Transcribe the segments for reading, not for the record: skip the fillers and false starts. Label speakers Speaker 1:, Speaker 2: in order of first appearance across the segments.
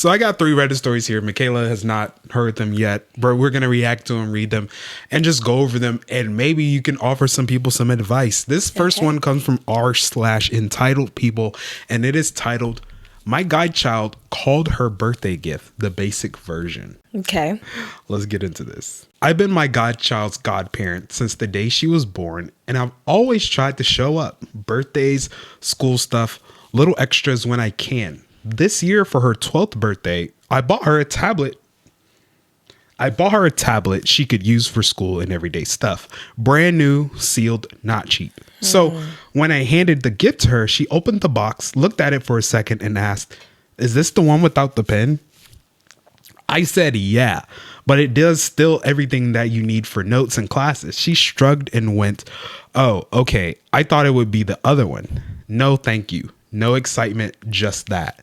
Speaker 1: So I got 3 Reddit stories here. Michaela has not heard them yet, but we're going to react to them, read them, and just go over them. And maybe you can offer some people some advice. This first one comes from r/entitled people, and it is titled, "My Godchild called her birthday gift the basic version."
Speaker 2: Okay.
Speaker 1: Let's get into this. I've been my godchild's godparent since the day she was born, and I've always tried to show up. Birthdays, school stuff, little extras when I can. This year for her 12th birthday, I bought her a tablet she could use for school and everyday stuff. Brand new, sealed, not cheap. So when I handed the gift to her, she opened the box, looked at it for a second and asked, "Is this the one without the pen?" I said, "Yeah, but it does still everything that you need for notes and classes." She shrugged and went, "Oh, okay. I thought it would be the other one." No, thank you. No excitement, just that.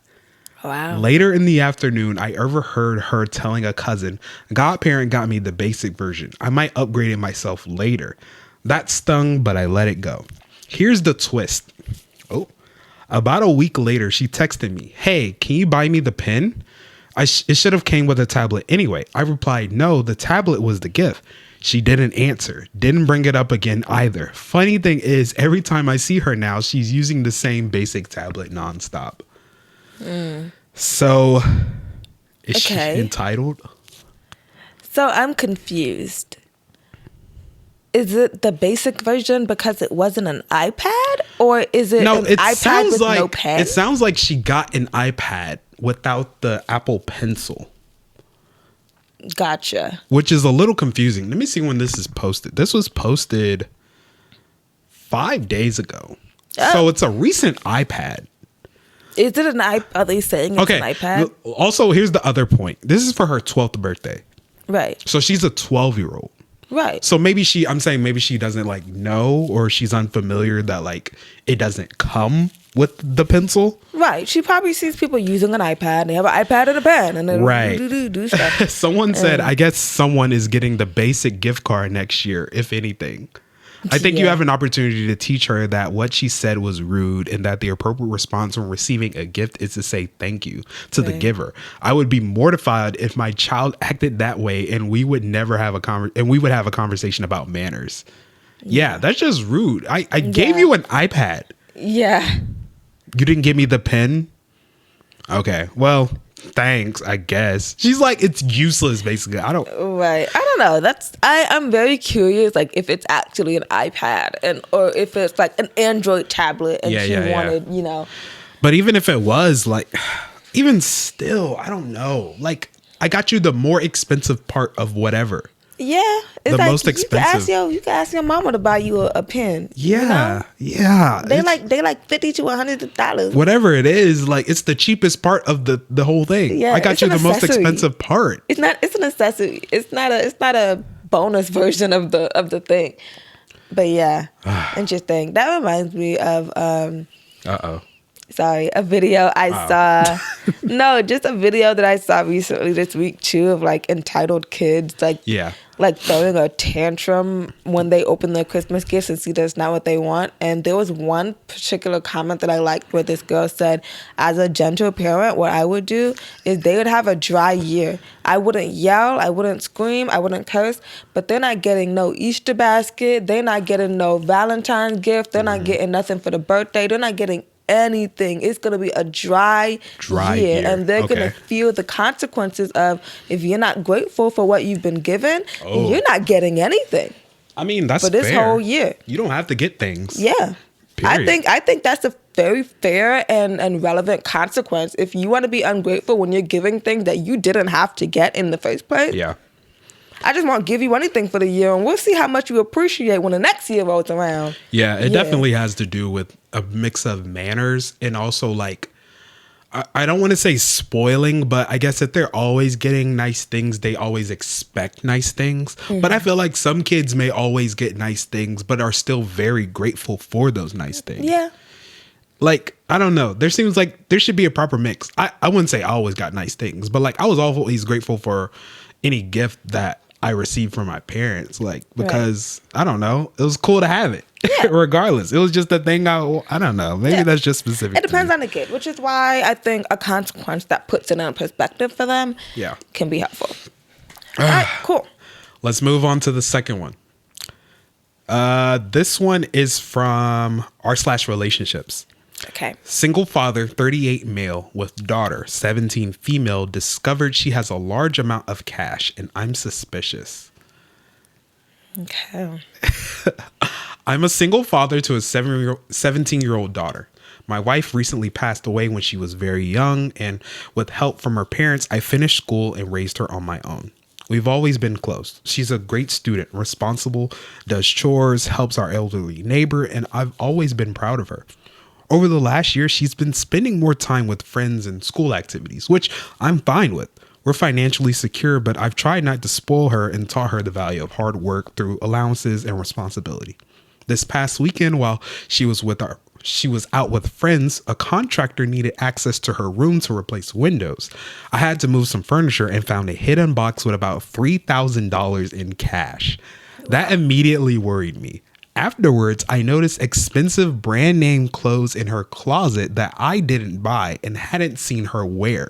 Speaker 2: Wow.
Speaker 1: Later in the afternoon, I overheard her telling a cousin, "Godparent got me the basic version. I might upgrade it myself later." That stung, but I let it go. Here's the twist. About a week later, she texted me, "Hey, can you buy me the pen? It should have came with a tablet anyway." I replied, "No, the tablet was the gift." She didn't answer, didn't bring it up again either. Funny thing is, every time I see her now, she's using the same basic tablet nonstop. So, is she entitled?
Speaker 2: So I'm confused. Is it the basic version because it wasn't an iPad? Or is it an iPad with no pen?
Speaker 1: It sounds like she got an iPad without the Apple Pencil.
Speaker 2: Gotcha.
Speaker 1: Which is a little confusing. Let me see when this is posted. This was posted 5 days ago. So it's a recent iPad.
Speaker 2: Is it an iPad? Are they saying it's an iPad?
Speaker 1: Also, here's the other point. This is for her 12th birthday.
Speaker 2: Right.
Speaker 1: So she's a 12-year-old.
Speaker 2: Right.
Speaker 1: So maybe I'm saying maybe she doesn't like know, or she's unfamiliar that like it doesn't come with the pencil.
Speaker 2: Right. She probably sees people using an iPad. They have an iPad and a pen, and then do stuff.
Speaker 1: Someone said, I guess someone is getting the basic gift card next year, if anything. I think you have an opportunity to teach her that what she said was rude, and that the appropriate response when receiving a gift is to say thank you to the giver. I would be mortified if my child acted that way, and we would never have a conversation about manners. Yeah, that's just rude. I gave you an iPad.
Speaker 2: Yeah.
Speaker 1: You didn't give me the pen? Okay, well, thanks, I guess. She's like, it's useless, basically.
Speaker 2: Right. I don't know. I'm very curious, like, if it's actually an iPad or if it's like an Android tablet and she wanted, you know.
Speaker 1: But even if it was, like, even still, I don't know. Like, I got you the more expensive part of whatever.
Speaker 2: Yeah, it's
Speaker 1: the
Speaker 2: like
Speaker 1: most expensive.
Speaker 2: You can ask your mama to buy you a pen.
Speaker 1: Yeah,
Speaker 2: you know?
Speaker 1: yeah.
Speaker 2: They like $50 to $100.
Speaker 1: Whatever it is, like it's the cheapest part of the whole thing.
Speaker 2: Yeah,
Speaker 1: I got you the most expensive part.
Speaker 2: It's an accessory. It's not a bonus version of the thing. But yeah, interesting. That reminds me of Sorry, a video I saw. No, just a video that I saw recently this week too of like entitled kids like throwing a tantrum when they open their Christmas gifts and see that's not what they want. And there was one particular comment that I liked where this girl said, as a gentle parent, what I would do is they would have a dry year. I wouldn't yell, I wouldn't scream, I wouldn't curse, but they're not getting no Easter basket, they're not getting no Valentine's gift, they're not getting nothing for the birthday, they're not getting anything. It's going to be a dry year. And they're going to feel the consequences of, if you're not grateful for what you've been given, you're not getting anything.
Speaker 1: I mean, that's
Speaker 2: for this whole year.
Speaker 1: You don't have to get things.
Speaker 2: Yeah. Period. I think that's a very fair and relevant consequence. If you want to be ungrateful when you're giving things that you didn't have to get in the first place.
Speaker 1: Yeah.
Speaker 2: I just won't give you anything for the year, and we'll see how much you appreciate when the next year rolls around.
Speaker 1: Yeah, it definitely has to do with a mix of manners and also like, I don't want to say spoiling, but I guess that they're always getting nice things. They always expect nice things. Mm-hmm. But I feel like some kids may always get nice things, but are still very grateful for those nice things.
Speaker 2: Yeah.
Speaker 1: Like, I don't know. There seems like there should be a proper mix. I wouldn't say I always got nice things, but like I was always grateful for any gift that I received from my parents, like, because I don't know, it was cool to have it.
Speaker 2: Yeah.
Speaker 1: Regardless, it was just a thing. I don't know. Maybe that's just specific.
Speaker 2: It depends on the kid, which is why I think a consequence that puts it in perspective for them can be helpful. All right, cool.
Speaker 1: Let's move on to the second one. This one is from r/relationships.
Speaker 2: Okay.
Speaker 1: Single father, 38 male with daughter, 17 female, discovered she has a large amount of cash and I'm suspicious.
Speaker 2: Okay.
Speaker 1: I'm a single father to a 17-year-old daughter. My wife recently passed away when she was very young, and with help from her parents, I finished school and raised her on my own. We've always been close. She's a great student, responsible, does chores, helps our elderly neighbor, and I've always been proud of her. Over the last year, she's been spending more time with friends and school activities, which I'm fine with. We're financially secure, but I've tried not to spoil her and taught her the value of hard work through allowances and responsibility. This past weekend, while she was out with friends, a contractor needed access to her room to replace windows. I had to move some furniture and found a hidden box with about $3,000 in cash. That immediately worried me. Afterwards, I noticed expensive brand name clothes in her closet that I didn't buy and hadn't seen her wear.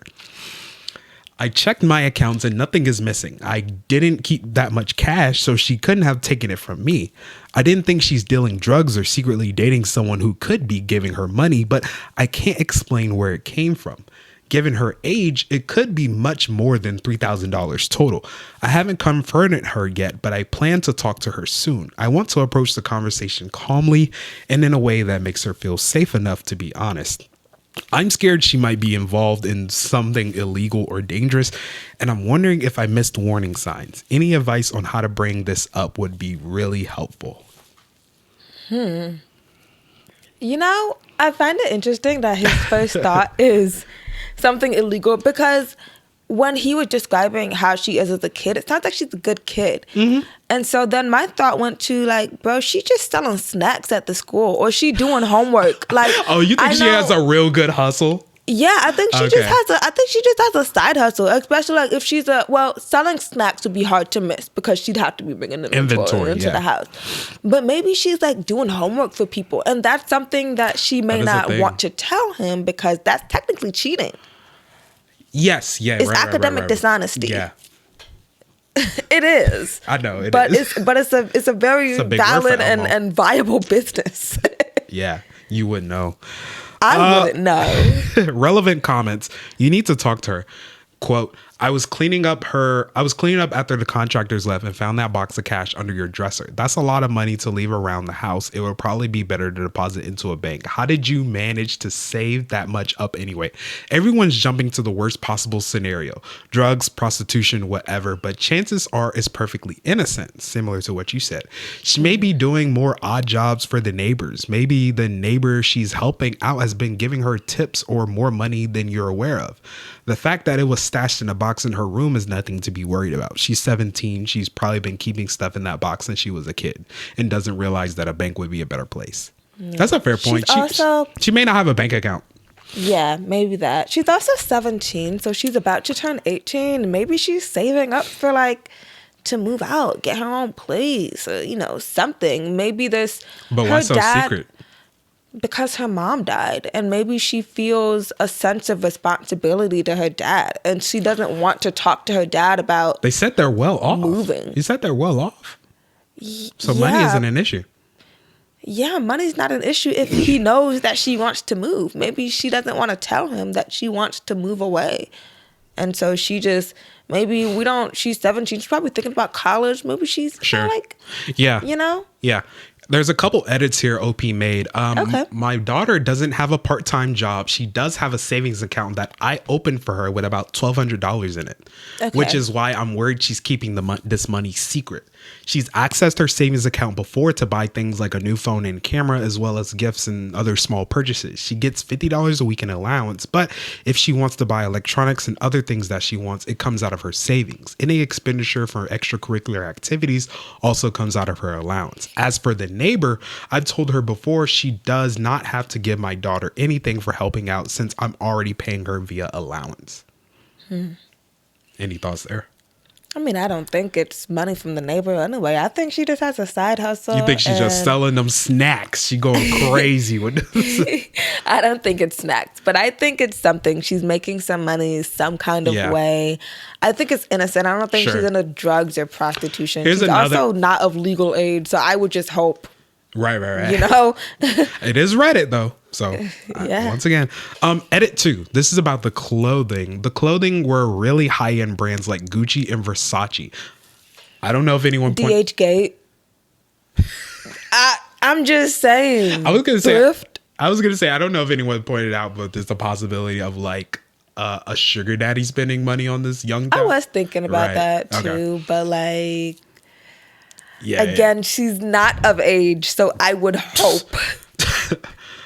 Speaker 1: I checked my accounts and nothing is missing. I didn't keep that much cash, so she couldn't have taken it from me. I didn't think she's dealing drugs or secretly dating someone who could be giving her money, but I can't explain where it came from. Given her age, it could be much more than $3,000 total. I haven't confronted her yet, but I plan to talk to her soon. I want to approach the conversation calmly and in a way that makes her feel safe enough to be honest. I'm scared she might be involved in something illegal or dangerous, and I'm wondering if I missed warning signs. Any advice on how to bring this up would be really helpful.
Speaker 2: You know, I find it interesting that his first thought is something illegal, because when he was describing how she is as a kid, it sounds like she's a good kid. Mm-hmm. And so then my thought went to like, bro, she just selling snacks at the school, or she doing homework. Like,
Speaker 1: oh, you think she has a real good hustle?
Speaker 2: Yeah, I think she just has a side hustle, especially like if she's selling snacks would be hard to miss because she'd have to be bringing them inventory into the house. But maybe she's like doing homework for people, and that's something that she may not want to tell him because that's technically cheating.
Speaker 1: Yes, yeah,
Speaker 2: it's academic dishonesty.
Speaker 1: Yeah,
Speaker 2: it is.
Speaker 1: I know it
Speaker 2: but
Speaker 1: is.
Speaker 2: It's a very valid and viable business.
Speaker 1: Yeah, you wouldn't know.
Speaker 2: I wouldn't know.
Speaker 1: Relevant comments. You need to talk to her. Quote, I was cleaning up after the contractors left and found that box of cash under your dresser. That's a lot of money to leave around the house. It would probably be better to deposit into a bank. How did you manage to save that much up anyway? Everyone's jumping to the worst possible scenario. Drugs, prostitution, whatever. But chances are it's perfectly innocent, similar to what you said. She may be doing more odd jobs for the neighbors. Maybe the neighbor she's helping out has been giving her tips or more money than you're aware of. The fact that it was stashed in a box in her room is nothing to be worried about. She's 17. She's probably been keeping stuff in that box since she was a kid and doesn't realize that a bank would be a better place. Yeah. That's a fair point. She may not have a bank account.
Speaker 2: Yeah, maybe that. She's also 17, so she's about to turn 18. Maybe she's saving up for to move out, get her own place, or, something. Maybe this.
Speaker 1: But why so secret?
Speaker 2: Because her mom died, and maybe she feels a sense of responsibility to her dad, and she doesn't want to talk to her dad about.
Speaker 1: They said they're well off.
Speaker 2: Moving.
Speaker 1: You said they're well off. So money isn't an issue.
Speaker 2: Yeah, money's not an issue if he knows that she wants to move. Maybe she doesn't want to tell him that she wants to move away. And so she just, she's 17. She's probably thinking about college. Maybe she's
Speaker 1: yeah.
Speaker 2: Yeah.
Speaker 1: There's a couple edits here OP made.
Speaker 2: Okay.
Speaker 1: My daughter doesn't have a part-time job. She does have a savings account that I opened for her with about $1,200 in it, which is why I'm worried she's keeping this money secret. She's accessed her savings account before to buy things like a new phone and camera, as well as gifts and other small purchases. She gets $50 a week in allowance, but if she wants to buy electronics and other things that she wants, it comes out of her savings. Any expenditure for extracurricular activities also comes out of her allowance. As for the neighbor, I've told her before she does not have to give my daughter anything for helping out since I'm already paying her via allowance. Any thoughts there?
Speaker 2: I mean, I don't think it's money from the neighbor anyway. I think she just has a side hustle.
Speaker 1: You think she's just selling them snacks? She going crazy with this.
Speaker 2: I don't think it's snacks, but I think it's something. She's making some money some kind of way. I think it's innocent. I don't think she's into drugs or prostitution. She's also not of legal age, so I would just hope.
Speaker 1: Right.
Speaker 2: You know?
Speaker 1: It is Reddit, though. So, once again, edit 2. This is about the clothing. The clothing were really high-end brands like Gucci and Versace. I don't know if anyone...
Speaker 2: DH Gate. I'm just saying.
Speaker 1: I was going to say, I don't know if anyone pointed out, but there's a possibility of like a sugar daddy spending money on this young guy.
Speaker 2: I was thinking about that too, but like... Again, she's not of age, so I would hope.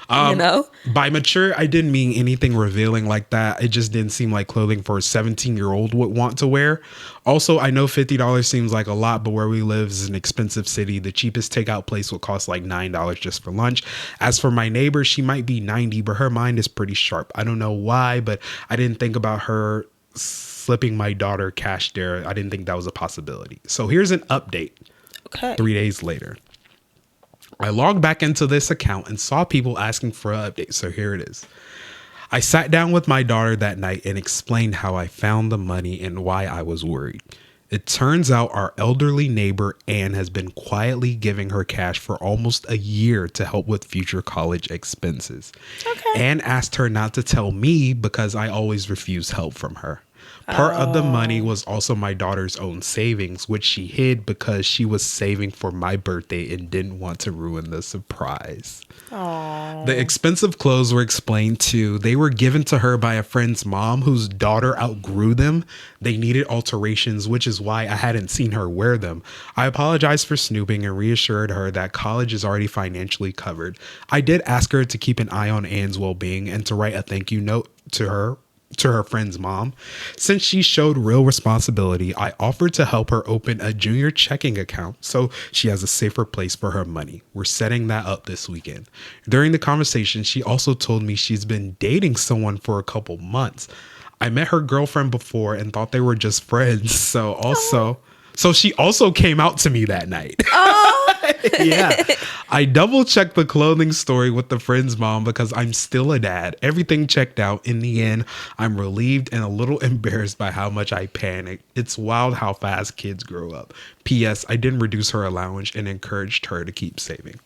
Speaker 2: You know?
Speaker 1: By mature, I didn't mean anything revealing like that. It just didn't seem like clothing for a 17-year-old would want to wear. Also, I know $50 seems like a lot, but where we live is an expensive city. The cheapest takeout place would cost like $9 just for lunch. As for my neighbor, she might be 90, but her mind is pretty sharp. I don't know why, but I didn't think about her slipping my daughter cash there. I didn't think that was a possibility. So here's an update.
Speaker 2: Okay.
Speaker 1: 3 days later, I logged back into this account and saw people asking for an update. So here it is. I sat down with my daughter that night and explained how I found the money and why I was worried. It turns out our elderly neighbor, Anne, has been quietly giving her cash for almost a year to help with future college expenses. Okay. Anne asked her not to tell me because I always refuse help from her. Part of the money was also my daughter's own savings, which she hid because she was saving for my birthday and didn't want to ruin the surprise. Aww. The expensive clothes were explained too. They were given to her by a friend's mom whose daughter outgrew them. They needed alterations, which is why I hadn't seen her wear them. I apologized for snooping and reassured her that college is already financially covered. I did ask her to keep an eye on Anne's well-being and to write a thank you note to her friend's mom. Since she showed real responsibility, I offered to help her open a junior checking account so she has a safer place for her money. We're setting that up this weekend. During the conversation, she also told me she's been dating someone for a couple months. I met her girlfriend before and thought they were just friends. So she also came out to me that night. Oh. Yeah. I double checked the clothing story with the friend's mom because I'm still a dad. Everything checked out. In the end, I'm relieved and a little embarrassed by how much I panicked. It's wild how fast kids grow up. P.S. I didn't reduce her allowance and encouraged her to keep saving.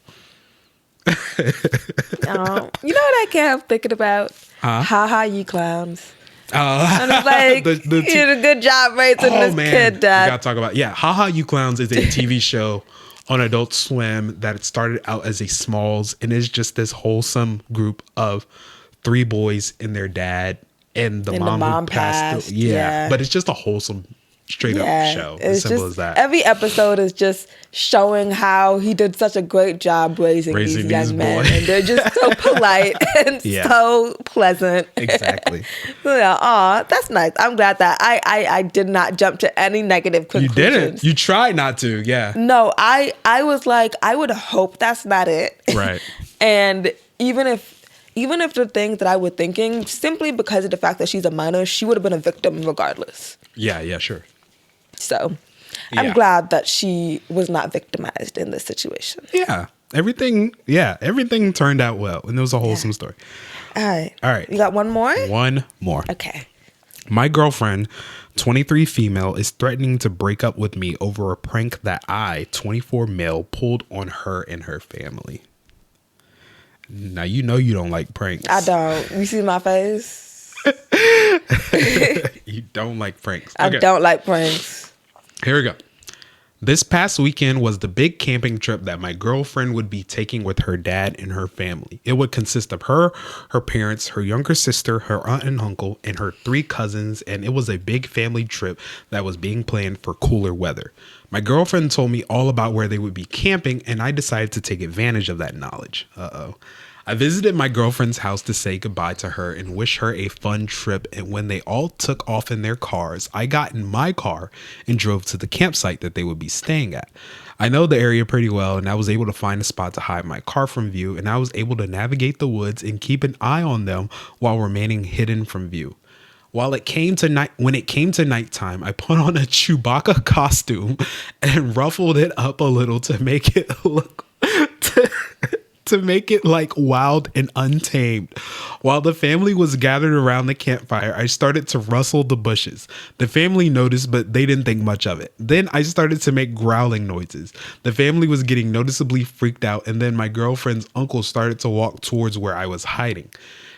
Speaker 2: You know what I can't help thinking about? Ha, you clowns. And it's like, you did a good job raising this kid, Dad.
Speaker 1: We gotta talk about, Haha You Clowns is a TV show on Adult Swim that it started out as a Smalls and is just this wholesome group of 3 boys and their dad and the mom who passed. Yeah, but it's just a wholesome straight up show. As simple as that.
Speaker 2: Every episode is just showing how he did such a great job raising these young men. And they're just so polite and so pleasant.
Speaker 1: Exactly.
Speaker 2: That's nice. I'm glad that I did not jump to any negative conclusions.
Speaker 1: You didn't. You tried not to. Yeah.
Speaker 2: No, I was like, I would hope that's not it.
Speaker 1: Right.
Speaker 2: And even if the things that I was thinking, simply because of the fact that she's a minor, she would have been a victim regardless.
Speaker 1: Yeah, sure.
Speaker 2: So I'm glad that she was not victimized in this situation.
Speaker 1: Yeah. Everything turned out well. And it was a wholesome story.
Speaker 2: All right. You got one more?
Speaker 1: One more.
Speaker 2: Okay.
Speaker 1: My girlfriend, 23 female, is threatening to break up with me over a prank that I, 24 male, pulled on her and her family. Now, you know you don't like pranks.
Speaker 2: I don't. You see my face?
Speaker 1: You don't like pranks.
Speaker 2: I don't like pranks.
Speaker 1: Here we go. This past weekend was the big camping trip that my girlfriend would be taking with her dad and her family. It would consist of her parents, her younger sister, her aunt and uncle, and her 3 cousins, and it was a big family trip that was being planned for cooler weather. My girlfriend told me all about where they would be camping, and I decided to take advantage of that knowledge. I visited my girlfriend's house to say goodbye to her and wish her a fun trip, and when they all took off in their cars, I got in my car and drove to the campsite that they would be staying at. I know the area pretty well, and I was able to find a spot to hide my car from view, and I was able to navigate the woods and keep an eye on them while remaining hidden from view. When it came to nighttime, I put on a Chewbacca costume and ruffled it up a little to make it look to make it like wild and untamed. While the family was gathered around the campfire, I started to rustle the bushes. The family noticed, but they didn't think much of it. Then I started to make growling noises. The family was getting noticeably freaked out, and then my girlfriend's uncle started to walk towards where I was hiding.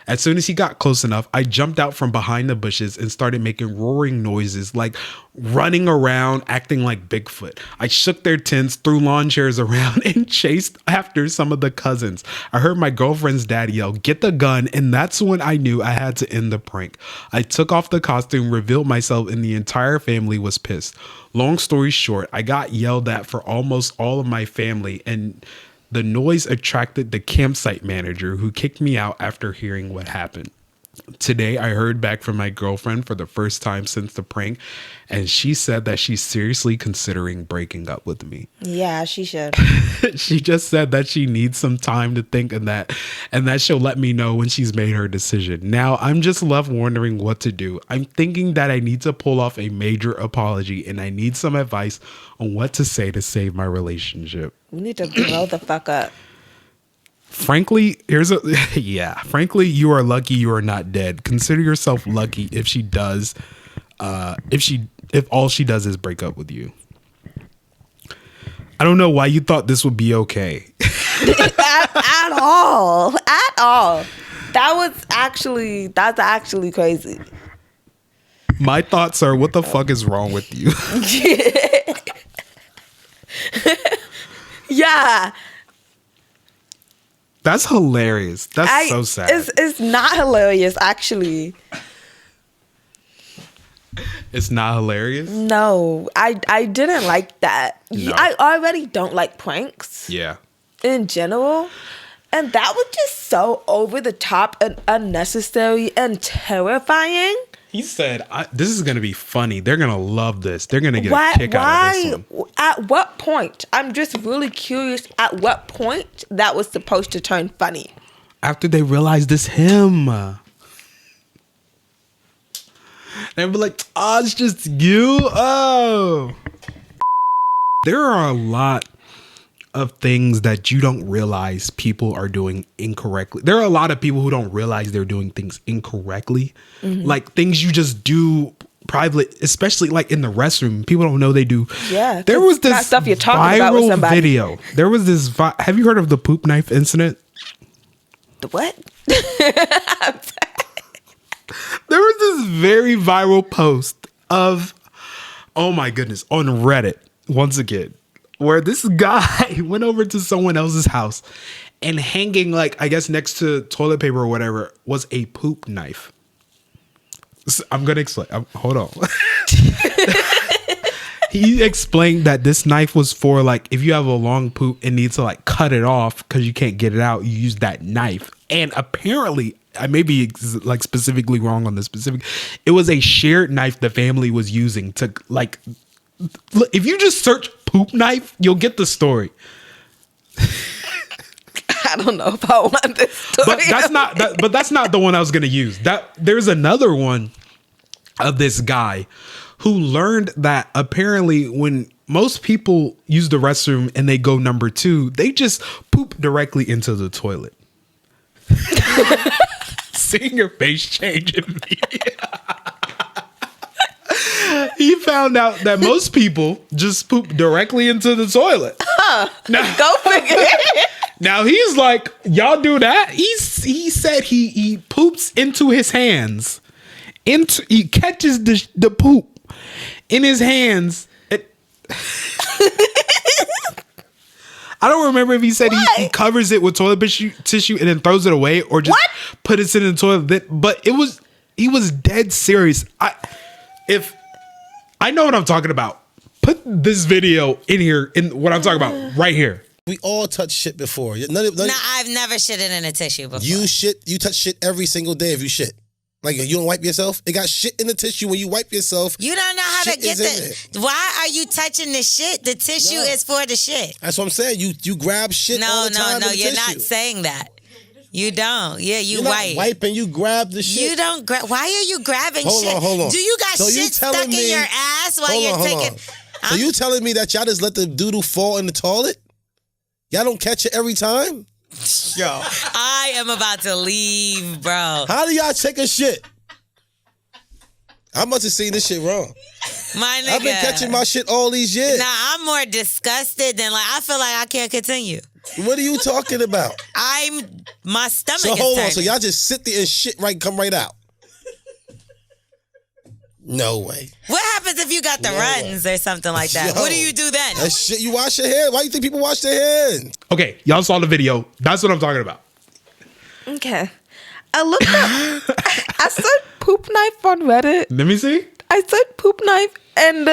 Speaker 1: As soon as he got close enough, I jumped out from behind the bushes and started making roaring noises, like running around, acting like Bigfoot. I shook their tents, threw lawn chairs around, and chased after some of the cousins. I heard my girlfriend's dad yell, "Get the gun," and that's when I knew I had to end the prank. I took off the costume, revealed myself, and the entire family was pissed. Long story short, I got yelled at for almost all of my family, and the noise attracted the campsite manager, who kicked me out after hearing what happened. Today, I heard back from my girlfriend for the first time since the prank, and she said that she's seriously considering breaking up with me.
Speaker 2: Yeah, she should.
Speaker 1: She just said that she needs some time to think of that, and that she'll let me know when she's made her decision. Now, I'm just left wondering what to do. I'm thinking that I need to pull off a major apology, and I need some advice on what to say to save my relationship.
Speaker 2: We need to grow the fuck up.
Speaker 1: Frankly, frankly, you are lucky you are not dead. Consider yourself lucky if she does, if all she does is break up with you. I don't know why you thought this would be okay.
Speaker 2: at all. That's actually crazy.
Speaker 1: My thoughts are, what the fuck is wrong with you?
Speaker 2: Yeah.
Speaker 1: That's hilarious. That's so sad.
Speaker 2: It's not hilarious, actually.
Speaker 1: It's not hilarious?
Speaker 2: No, I didn't like that.
Speaker 1: No.
Speaker 2: I already don't like pranks.
Speaker 1: Yeah.
Speaker 2: In general. And that was just so over the top and unnecessary and terrifying.
Speaker 1: He said, this is going to be funny. They're going to love this. They're going to get a kick out of this one.
Speaker 2: At what point? I'm just really curious at what point that was supposed to turn funny.
Speaker 1: After they realized it's him. They'd be like, oh, it's just you? Oh. There are a lot of things that you don't realize people are doing incorrectly. There are a lot of people who don't realize they're doing things incorrectly. Mm-hmm. Like things you just do privately, especially like in the restroom. People don't know they do.
Speaker 2: Yeah.
Speaker 1: There was this
Speaker 2: stuff you're talking about with somebody.
Speaker 1: Video. There was this. Have you heard of the poop knife incident?
Speaker 2: The what?
Speaker 1: There was this very viral post of, oh my goodness, on Reddit once again, where this guy went over to someone else's house and hanging, like, I guess next to toilet paper or whatever, was a poop knife. So I'm going to explain. Hold on. He explained that this knife was for, like, if you have a long poop and need to, like, cut it off because you can't get it out, you use that knife. And apparently, I may be, like, specifically wrong on this specific, it was a shared knife the family was using to, like, if you just search poop knife, you'll get the story.
Speaker 2: I don't know if I want this story.
Speaker 1: But that's not the one I was going to use. There's another one of this guy who learned that apparently when most people use the restroom and they go number 2, they just poop directly into the toilet. Seeing your face change in me. He found out that most people just poop directly into the toilet. Now,
Speaker 2: go figure.
Speaker 1: Now he's like, y'all do that? He said he poops into his hands. He catches the poop in his hands. I don't remember if he said he covers it with toilet tissue and then throws it away, or just put it in the toilet. But he was dead serious. I know what I'm talking about. Put this video in here, in what I'm talking about right here.
Speaker 3: We all touch shit before.
Speaker 4: I've never shitted in a tissue before.
Speaker 3: You touch shit every single day if you shit. Like, you don't wipe yourself? It got shit in the tissue when you wipe yourself.
Speaker 4: You don't know how to get why are you touching the shit? The tissue is for the shit.
Speaker 3: That's what I'm saying. You grab shit all the time.
Speaker 4: No, you're not saying that. You don't. Yeah,
Speaker 3: You're
Speaker 4: wipe.
Speaker 3: Not wiping. You grab the shit.
Speaker 4: You don't grab. Why are you grabbing
Speaker 3: hold
Speaker 4: shit?
Speaker 3: Hold on.
Speaker 4: Do you got shit stuck in your ass while you're taking?
Speaker 3: So you telling me that y'all just let the doodle fall in the toilet? Y'all don't catch it every time?
Speaker 4: Yo, I am about to leave, bro.
Speaker 3: How do y'all take a shit? I must have seen this shit wrong.
Speaker 4: My nigga.
Speaker 3: I've been catching my shit all these years.
Speaker 4: Nah, I'm more disgusted than I feel like I can't continue.
Speaker 3: What are you talking about?
Speaker 4: My stomach
Speaker 3: so
Speaker 4: is
Speaker 3: hold
Speaker 4: turning.
Speaker 3: on, so y'all just sit there and shit come right out. No way.
Speaker 4: What happens if you got the runs or something like that? What do you do then?
Speaker 3: That shit, you wash your hands. Why do you think people wash their hands?
Speaker 1: Okay, y'all saw the video. That's what I'm talking about.
Speaker 2: Okay. I looked up. I said poop knife on Reddit.
Speaker 1: Let me see.
Speaker 2: I said poop knife, and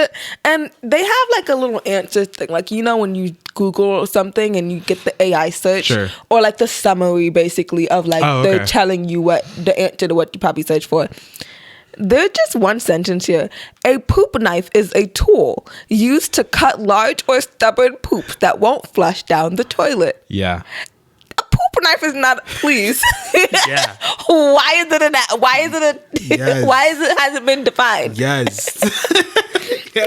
Speaker 2: they have like a little answer thing, like when you Google something and you get the AI search,
Speaker 1: sure.
Speaker 2: Or like the summary basically of like they're telling you what the answer to what you probably search for. There's just one sentence here. A poop knife is a tool used to cut large or stubborn poops that won't flush down the toilet.
Speaker 1: Yeah.
Speaker 2: A poop knife is not. Please.
Speaker 1: Yeah.
Speaker 2: Why is it
Speaker 1: Yes.
Speaker 2: has it been defined?
Speaker 1: Yes.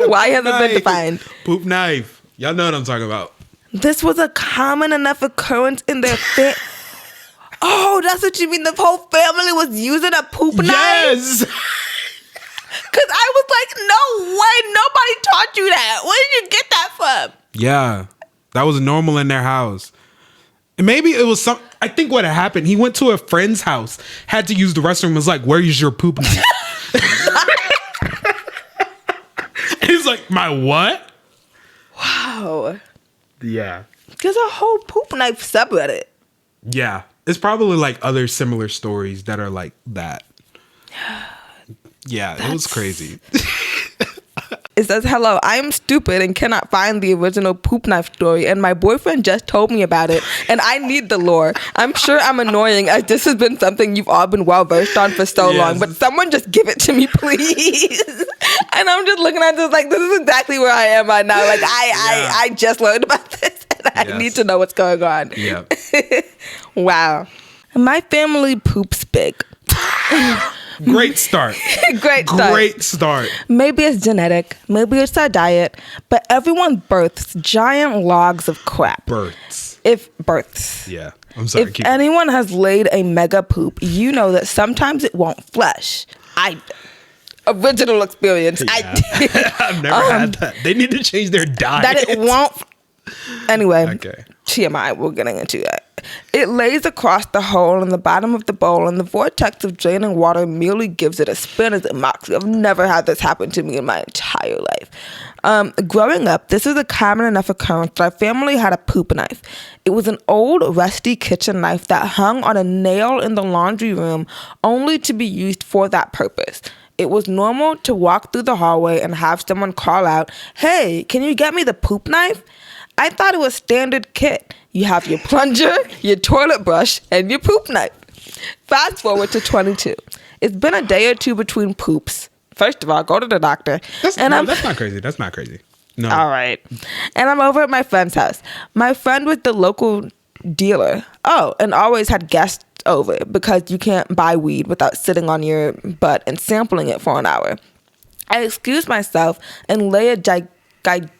Speaker 2: Why has it been defined?
Speaker 1: Poop knife. Y'all know what I'm talking about.
Speaker 2: This was a common enough occurrence in their Oh, that's what you mean? The whole family was using a poop knife?
Speaker 1: Yes.
Speaker 2: Because I was like, no way, nobody taught you that. Where did you get that from?
Speaker 1: Yeah. That was normal in their house. And maybe it was I think what had happened, he went to a friend's house, had to use the restroom, was like, where is your poop knife? And he's like, my what?
Speaker 2: Wow.
Speaker 1: Yeah.
Speaker 2: There's a whole poop knife subreddit.
Speaker 1: Yeah. It's probably like other similar stories that are like that. Yeah, it was crazy.
Speaker 2: It says, hello, I am stupid and cannot find the original poop knife story, and my boyfriend just told me about it, and I need the lore. I'm sure I'm annoying, as this has been something you've all been well versed on for so long, but someone just give it to me, please. And I'm just looking at this like, this is exactly where I am right now. Like, I just learned about this, and I need to know what's going on.
Speaker 1: Yeah.
Speaker 2: Wow. My family poops big.
Speaker 1: Great start. Great start.
Speaker 2: Maybe it's genetic. Maybe it's our diet. But everyone births giant logs of crap.
Speaker 1: Births.
Speaker 2: Yeah.
Speaker 1: I'm sorry.
Speaker 2: If anyone has laid a mega poop, you know that sometimes it won't flush. Original experience.
Speaker 1: Yeah. I've never had that. They need to change their diet.
Speaker 2: That it won't. Anyway.
Speaker 1: Okay.
Speaker 2: TMI, we're getting into that. It lays across the hole in the bottom of the bowl, and the vortex of draining water merely gives it a spin as it mocks you. I've never had this happen to me in my entire life. Growing up, this is a common enough occurrence that our family had a poop knife. It was an old, rusty kitchen knife that hung on a nail in the laundry room only to be used for that purpose. It was normal to walk through the hallway and have someone call out, "Hey, can you get me the poop knife?" I thought it was standard kit. You have your plunger, your toilet brush, and your poop knife. Fast forward to 22. It's been a day or two between poops. First of all, go to the doctor.
Speaker 1: That's not crazy. That's not crazy. No.
Speaker 2: All right. And I'm over at my friend's house. My friend was the local dealer. Oh, and always had guests over because you can't buy weed without sitting on your butt and sampling it for an hour. I excused myself and lay a gigantic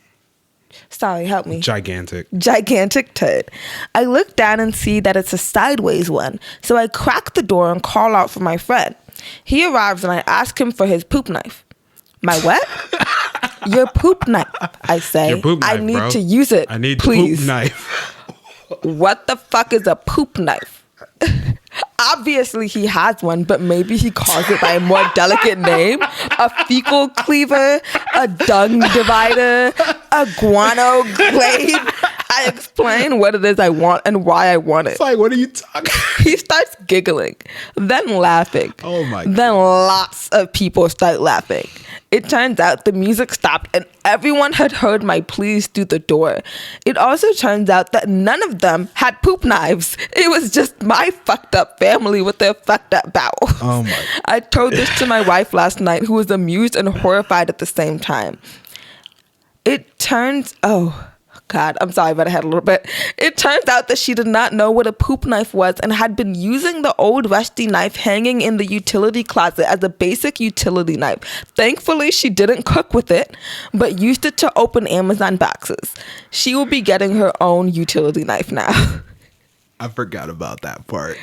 Speaker 2: turd. I look down and see that it's a sideways one, so I crack the door and call out for my friend. He arrives and I ask him for his poop knife. My what? Your poop knife, I say.
Speaker 1: Your poop knife,
Speaker 2: I need
Speaker 1: bro.
Speaker 2: to use it.
Speaker 1: I need
Speaker 2: please.
Speaker 1: The poop knife.
Speaker 2: What the fuck is a poop knife? Obviously he has one, but maybe he calls it by a more delicate name. A fecal cleaver, a dung divider, a guano glade. I explain what it is I want and why I want it.
Speaker 1: It's like, what are you talking?
Speaker 2: He starts giggling, then laughing.
Speaker 1: Oh my God.
Speaker 2: Then lots of people start laughing. It turns out the music stopped and everyone had heard my pleas through the door. It also turns out that none of them had poop knives. It was just my fucked up family with their fucked up bowels.
Speaker 1: Oh my.
Speaker 2: I told this to my wife last night, who was amused and horrified at the same time. God, I'm sorry, but I had a little bit. It turns out that she did not know what a poop knife was and had been using the old rusty knife hanging in the utility closet as a basic utility knife. Thankfully, she didn't cook with it, but used it to open Amazon boxes. She will be getting her own utility knife now.
Speaker 1: I forgot about that part.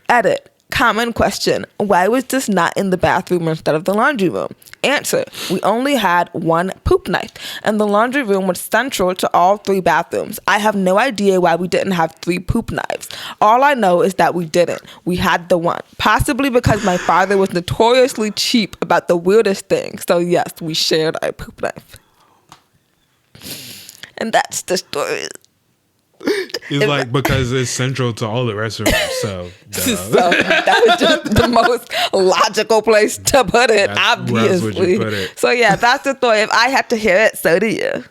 Speaker 2: Edit. Common question. Why was this not in the bathroom instead of the laundry room? Answer. We only had one poop knife, and the laundry room was central to all 3 bathrooms. I have no idea why we didn't have 3 poop knives. All I know is that we didn't. We had the one. Possibly because my father was notoriously cheap about the weirdest things. So yes, we shared a poop knife. And that's the story.
Speaker 1: It's like because it's central to all the restaurants, so
Speaker 2: that was just the most logical place to put it, obviously.
Speaker 1: Put it.
Speaker 2: So yeah, that's the story. If I had to hear it, so do you.